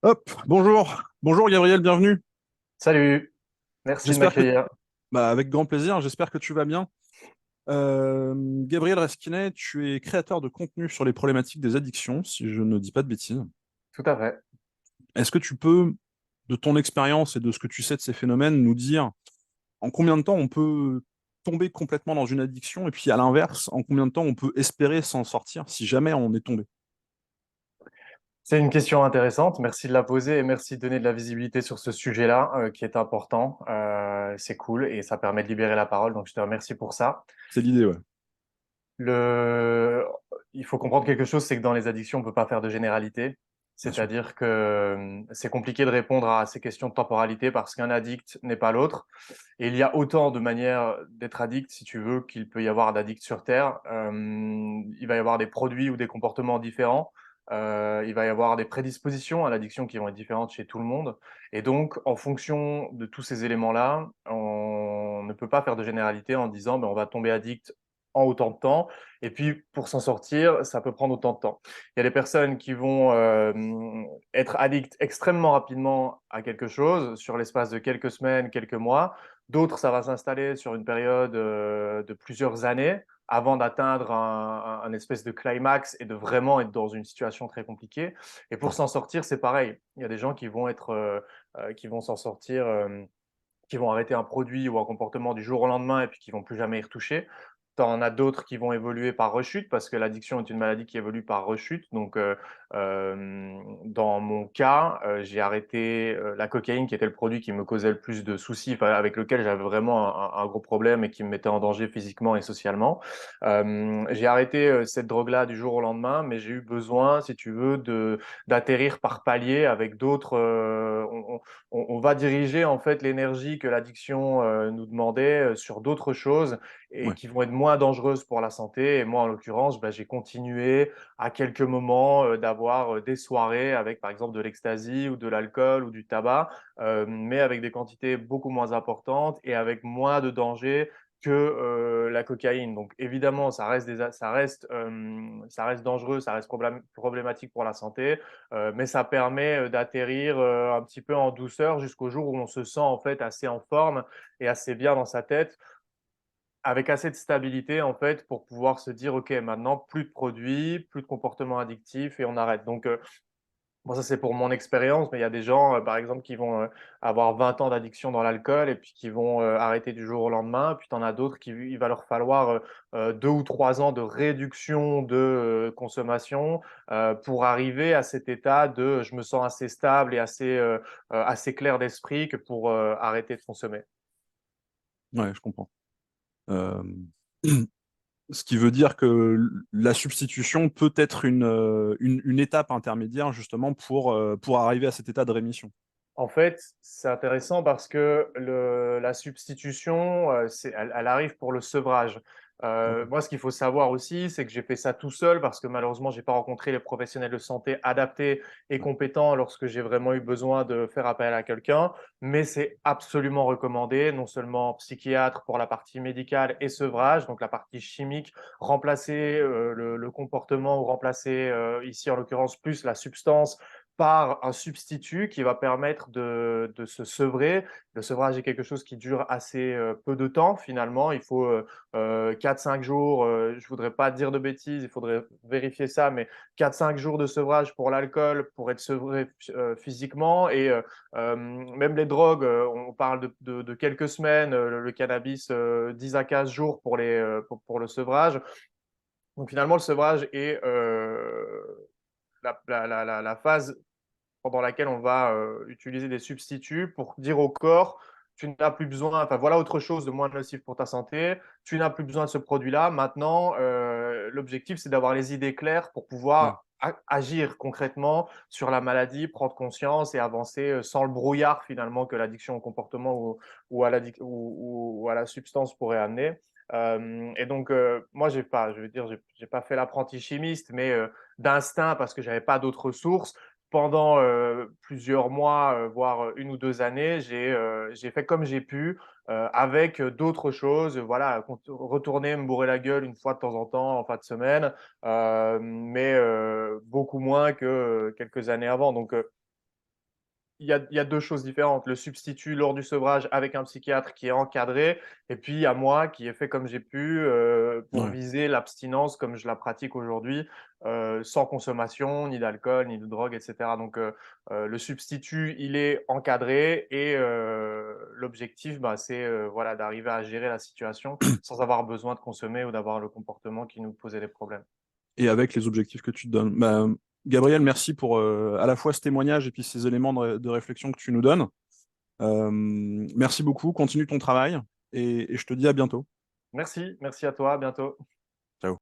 Hop, bonjour. Bonjour Gabriel, bienvenue. Salut, merci de J'espère que, m'accueillir. avec grand plaisir, j'espère que tu vas bien. Gabriel Reskinet, tu es créateur de contenu sur les problématiques des addictions, si je ne dis pas de bêtises. Tout à fait. Est-ce que tu peux, de ton expérience et de ce que tu sais de ces phénomènes, nous dire en combien de temps on peut tomber complètement dans une addiction et puis à l'inverse, en combien de temps on peut espérer s'en sortir si jamais on est tombé? C'est une question intéressante. Merci de la poser et merci de donner de la visibilité sur ce sujet-là qui est important. C'est cool et ça permet de libérer la parole. Donc, je te remercie pour ça. C'est l'idée, ouais. Le... Il faut comprendre quelque chose, c'est que dans les addictions, on ne peut pas faire de généralité. Bien sûr. C'est-à-dire que c'est compliqué de répondre à ces questions de temporalité parce qu'un addict n'est pas l'autre. Et il y a autant de manières d'être addict, si tu veux, qu'il peut y avoir d'addicts sur Terre. Il va y avoir des produits ou des comportements différents. Il va y avoir des prédispositions à l'addiction qui vont être différentes chez tout le monde. Et donc, en fonction de tous ces éléments-là, on ne peut pas faire de généralité en disant ben, on va tomber addict en autant de temps. Et puis, pour s'en sortir, ça peut prendre autant de temps. Il y a des personnes qui vont être addictes extrêmement rapidement à quelque chose sur l'espace de quelques semaines, quelques mois. D'autres, ça va s'installer sur une période de plusieurs années avant d'atteindre un espèce de climax et de vraiment être dans une situation très compliquée. Et pour s'en sortir, c'est pareil. Il y a des gens qui vont qui vont s'en sortir, qui vont arrêter un produit ou un comportement du jour au lendemain et puis qui vont plus jamais y retoucher. T'en as d'autres qui vont évoluer par rechute parce que l'addiction est une maladie qui évolue par rechute. Donc, dans mon cas, j'ai arrêté la cocaïne qui était le produit qui me causait le plus de soucis, enfin, avec lequel j'avais vraiment un gros problème et qui me mettait en danger physiquement et socialement. J'ai arrêté cette drogue-là du jour au lendemain, mais j'ai eu besoin, si tu veux, d'atterrir par palier avec d'autres. On va diriger en fait l'énergie que l'addiction nous demandait sur d'autres choses et Ouais. qui vont être moins dangereuses pour la santé. Et moi, en l'occurrence, bah, j'ai continué à quelques moments d'avoir des soirées avec, par exemple, de l'ecstasy ou de l'alcool ou du tabac, mais avec des quantités beaucoup moins importantes et avec moins de danger que la cocaïne. Donc évidemment, ça reste dangereux, ça reste problématique pour la santé, mais ça permet d'atterrir un petit peu en douceur jusqu'au jour où on se sent en fait assez en forme et assez bien dans sa tête avec assez de stabilité en fait pour pouvoir se dire ok maintenant plus de produits, plus de comportements addictifs et on arrête. Donc bon ça c'est pour mon expérience, mais il y a des gens par exemple qui vont avoir 20 ans d'addiction dans l'alcool et puis qui vont arrêter du jour au lendemain. Puis tu en as d'autres qui il va leur falloir 2 ou 3 ans de réduction de consommation pour arriver à cet état de je me sens assez stable et assez clair d'esprit que pour arrêter de consommer. Ouais, je comprends. Euh, Ce qui veut dire que la substitution peut être une étape intermédiaire justement pour arriver à cet état de rémission. En fait, c'est intéressant parce que la substitution, elle arrive pour le sevrage. D'accord. Moi, ce qu'il faut savoir aussi, c'est que j'ai fait ça tout seul parce que malheureusement, j'ai pas rencontré les professionnels de santé adaptés et Ouais. compétents lorsque j'ai vraiment eu besoin de faire appel à quelqu'un. Mais c'est absolument recommandé, non seulement psychiatre pour la partie médicale et sevrage, donc la partie chimique, remplacer le comportement ou remplacer ici en l'occurrence plus la substance par un substitut qui va permettre de se sevrer. Le sevrage est quelque chose qui dure assez peu de temps finalement. Il faut 4-5 jours, je ne voudrais pas dire de bêtises, il faudrait vérifier ça, mais 4-5 jours de sevrage pour l'alcool, pour être sevré physiquement. Et même les drogues, on parle de quelques semaines, le cannabis 10 à 15 jours pour le sevrage. Donc finalement, le sevrage est la phase pendant laquelle on va utiliser des substituts pour dire au corps, tu n'as plus besoin, enfin voilà autre chose de moins nocif pour ta santé, tu n'as plus besoin de ce produit-là. Maintenant, l'objectif, c'est d'avoir les idées claires pour Ouais. pouvoir agir concrètement sur la maladie, prendre conscience et avancer sans le brouillard finalement que l'addiction au comportement ou à la substance pourrait amener. Et donc, moi, je veux dire, j'ai pas fait l'apprenti chimiste, mais d'instinct parce que j'avais pas d'autres sources pendant plusieurs mois, voire 1 ou 2 années, j'ai fait comme j'ai pu avec d'autres choses. Voilà, retourner me bourrer la gueule une fois de temps en temps en fin de semaine, mais beaucoup moins que quelques années avant. Donc, il y a 2 choses différentes. Le substitut lors du sevrage avec un psychiatre qui est encadré et puis il y a moi qui ai fait comme j'ai pu, pour Ouais. viser l'abstinence comme je la pratique aujourd'hui, sans consommation, ni d'alcool, ni de drogue et cetera. Donc le substitut, il est encadré et l'objectif, bah, c'est, voilà, d'arriver à gérer la situation sans avoir besoin de consommer ou d'avoir le comportement qui nous posait des problèmes. Et avec les objectifs que tu te donnes. Bah, Gabriel, merci pour à la fois ce témoignage et puis ces éléments de réflexion que tu nous donnes. Merci beaucoup, continue ton travail et je te dis à bientôt. Merci, merci à toi, à bientôt.